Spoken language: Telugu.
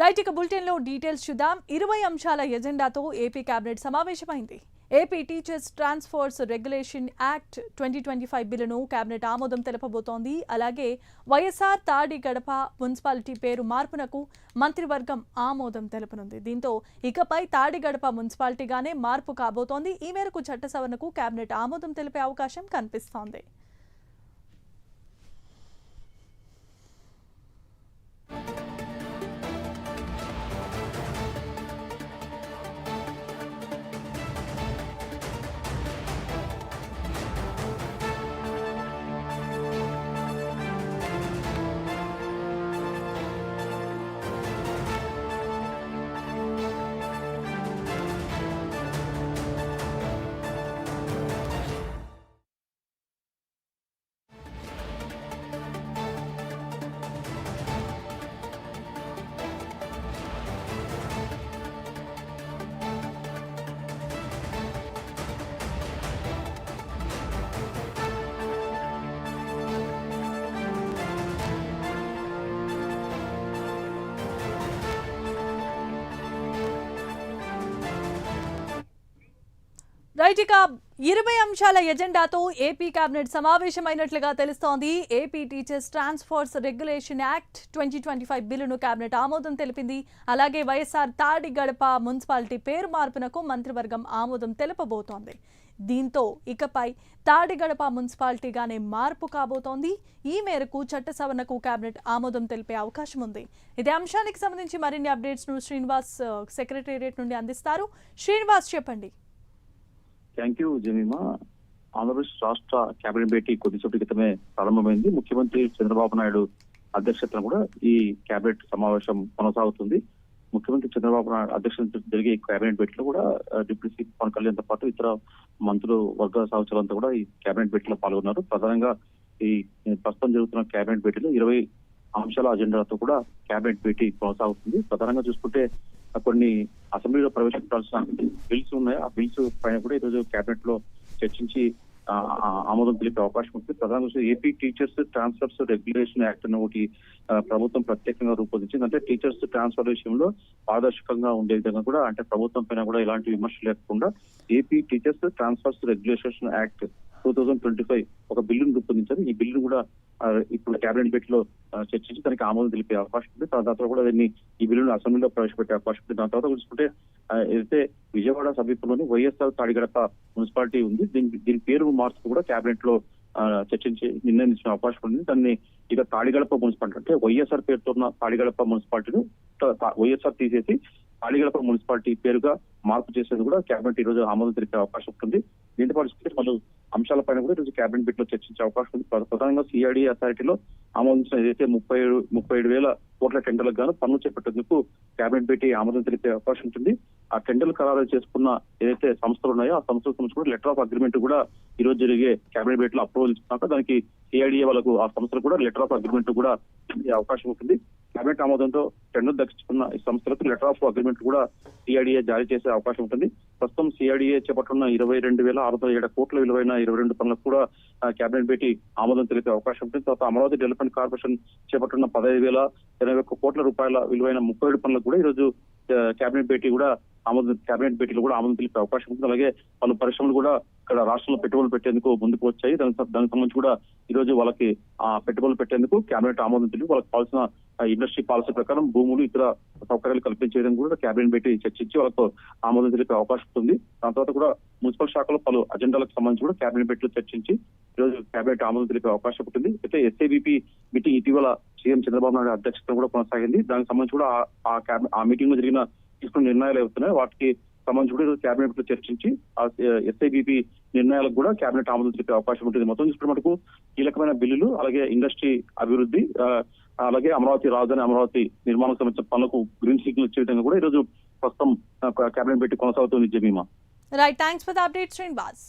రైట్ ఇక బులెటిన్లో డీటెయిల్స్ చూద్దాం. 20 అంశాల ఎజెండాతో ఏపీ కేబినెట్ సమావేశమైంది. AP teachers transfers regulation act 2025 బిల్లును కేబినెట్ ఆమోదం తెలపబోతోంది. అలాగే వైఎస్ఆర్ తాడి గడప మున్సిపాలిటీ పేరు మార్పునకు మంత్రివర్గం ఆమోదం తెలపనుంది. దీంతో ఇకపై తాడి గడప మున్సిపాలిటీగానే మార్పు కాబోతోంది. ఈ మేరకు చట్ట సవరణకు కేబినెట్ ఆమోదం తెలిపే అవకాశం కనిపిస్తోంది. రైట్ ఇక 20 అంశాల ఎజెండాతో ఏపీ కేబినెట్ సమావేశమైనట్లుగా తెలుస్తోంది. AP teachers transfers regulation act 2025 బిల్లును కేబినెట్ ఆమోదం తెలిపింది. అలాగే వైఎస్ఆర్ తాడి గడప మున్సిపాలిటీ పేరు మార్పునకు మంత్రివర్గం ఆమోదం తెలపబోతోంది. దీంతో ఇకపై తాడి గడప మున్సిపాలిటీగానే మార్పు కాబోతోంది. ఈ మేరకు చట్ట సవరణకు కేబినెట్ ఆమోదం తెలిపే అవకాశం ఉంది. ఇదే అంశానికి సంబంధించి మరిన్ని అప్డేట్స్ ను శ్రీనివాస్ సెక్రటేరియట్ నుండి అందిస్తారు. శ్రీనివాస్ చెప్పండి. Thank you Jemimah. ఆంధ్రప్రదేశ్ రాష్ట్ర కేబినెట్ భేటీ కొద్దిసేపటి క్రితమే ప్రారంభమైంది. ముఖ్యమంత్రి చంద్రబాబు నాయుడు అధ్యక్షతన కూడా ఈ కేబినెట్ సమావేశం కొనసాగుతుంది. ముఖ్యమంత్రి చంద్రబాబు నాయుడు అధ్యక్షతన జరిగే కేబినెట్ భేటీలో కూడా డిప్యూటీ సీఎం పవన్ కళ్యాణ్తో పాటు ఇతర మంత్రులు వర్గ సహచరులంతా కూడా ఈ కేబినెట్ భేటీలో పాల్గొన్నారు. ప్రధానంగా ఈ ప్రస్తుతం జరుగుతున్న కేబినెట్ భేటీలో 20 అంశాల అజెండాతో కూడా కేబినెట్ భేటీ కొనసాగుతుంది. ప్రధానంగా చూసుకుంటే కొన్ని అసెంబ్లీలో ప్రవేశపెట్టాల్సిన బిల్స్ ఉన్నాయి. ఆ బిల్స్ పైన కూడా ఈరోజు కేబినెట్ లో చర్చించి ఆమోదం తెలిపే అవకాశం ఉంటుంది. ప్రధానంగా AP teachers transfers regulation act అని ఒకటి ప్రభుత్వం ప్రత్యేకంగా రూపొందించింది. అంటే టీచర్స్ ట్రాన్స్ఫర్ విషయంలో పారదర్శకంగా ఉండే విధంగా కూడా, అంటే ప్రభుత్వం పైన కూడా ఎలాంటి విమర్శలు లేకుండా AP teachers transfers regulation act 2025 ఒక బిల్లును రూపొందించారు. ఈ బిల్లు కూడా ఇప్పుడు కేబినెట్ భేటీలో చర్చించి దానికి ఆమోదం తెలిపే అవకాశం ఉంది. దాని తర్వాత కూడా దీన్ని ఈ బిల్లును అసెంబ్లీలో ప్రవేశపెట్టే అవకాశం ఉంది. దాని తర్వాత చూసుకుంటే ఏదైతే విజయవాడ సమీపంలోని వైఎస్ఆర్ తాడిగడప మున్సిపాలిటీ ఉంది, దీని పేరు మార్పు కూడా కేబినెట్ లో చర్చించి నిర్ణయించిన అవకాశం ఉంది. దాన్ని ఇక తాడిగడప మున్సిపాలిటీ, అంటే వైఎస్ఆర్ పేరుతో ఉన్న తాడిగడప మున్సిపాలిటీని వైఎస్ఆర్ తీసేసి తాడిగడప మున్సిపాలిటీ పేరుగా మార్పు చేసేది కూడా కేబినెట్ ఈ రోజు ఆమోదం తెలిపే అవకాశం ఉంటుంది. దీంతో పాటు పలు అంశాలపైన కూడా ఈరోజు కేబినెట్ భేటీలో చర్చించే అవకాశం ఉంది. ప్రధానంగా సిఆర్డీ అథారిటీలో ఆమోదించిన ఏదైతే 37,000 కోట్ల టెండర్లకు గాను పన్ను చేపట్టేందుకు కేబినెట్ భేటీ ఆమోదం తెలిపే అవకాశం ఉంటుంది. ఆ టెండర్లు ఖరారు చేసుకున్న ఏదైతే సంస్థలు ఉన్నాయో ఆ సంస్థల సంబంధించి కూడా లెటర్ ఆఫ్ అగ్రిమెంట్ కూడా ఈ రోజు జరిగే కేబినెట్ భేటీలో అప్రూవల్ ఇస్తున్నాక దానికి సిఐడిఏ వాళ్ళకు ఆ సంస్థలు కూడా లెటర్ ఆఫ్ అగ్రిమెంట్ కూడా అవకాశం ఉంటుంది. కేబినెట్ ఆమోదంతో టెండర్ దక్కించుకున్న ఈ సంస్థలకు లెటర్ ఆఫ్ అగ్రిమెంట్ కూడా సిఐడిఏ జారీ చేసే అవకాశం ఉంటుంది. ప్రస్తుతం సిఐడిఏ చేపట్టున్న 22,607 కోట్ల విలువైన 22 పనులకు కూడా కేబినెట్ భేటీ ఆమోదం తెలిపే అవకాశం ఉంటుంది. తర్వాత అమరావతి డెవలప్మెంట్ కార్పొరేషన్ చేపట్టున్న 15,081 కోట్ల రూపాయల విలువైన 37 పనులకు కూడా ఈ రోజు కేబినెట్ భేటీలో కూడా ఆమోదం తెలిపే అవకాశం ఉంటుంది. అలాగే పలు పరిశ్రమలు కూడా ఇక్కడ రాష్ట్రంలో పెట్టుబడులు పెట్టేందుకు ముందుకు వచ్చాయి. దానికి సంబంధించి కూడా ఈ రోజు వాళ్ళకి ఆ పెట్టుబడులు పెట్టేందుకు కేబినెట్ ఆమోదం తెలిపి వాళ్ళకి కావాల్సిన ఇండస్ట్రీ పాలసీ ప్రకారం భూములు ఇతర సౌకర్యాలు కల్పించే విధంగా కూడా కేబినెట్ భేటీ చర్చించి వాళ్ళకు ఆమోదం తెలిపే అవకాశం ఉంటుంది. దాని తర్వాత కూడా మున్సిపల్ శాఖలో పలు అజెండాలకు సంబంధించి కూడా కేబినెట్ భేటీలో చర్చించి ఈరోజు కేబినెట్ ఆమోదం తెలిపే అవకాశం ఉంటుంది. అయితే ఎస్ఐబిపి మీటింగ్ ఇటీవల సీఎం చంద్రబాబు నాయుడు అధ్యక్షతన కూడా కొనసాగింది. దానికి సంబంధించి కూడా ఆ మీటింగ్ లో తీసుకున్న నిర్ణయాలు అవుతున్నాయి. వాటికి సంబంధించి కూడా కేబినెట్ లో చర్చించి ఆ ఎస్ఐబిపి నిర్ణయాలకు కూడా కేబినెట్ ఆమోదం తెలిపే అవకాశం ఉంటుంది. మొత్తం చూసుకున్న మటుకు కీలకమైన బిల్లులు, అలాగే ఇండస్ట్రీ అభివృద్ధి, అలాగే రాజధాని అమరావతి నిర్మాణం సంబంధించిన పనులకు గ్రీన్ సిగ్నల్ ఇచ్చే విధంగా కూడా ఈరోజు ప్రస్తుతం కేబినెట్ భేటీ కొనసాగుతుంది. Jemimah. Right, thanks for the update Srinivas.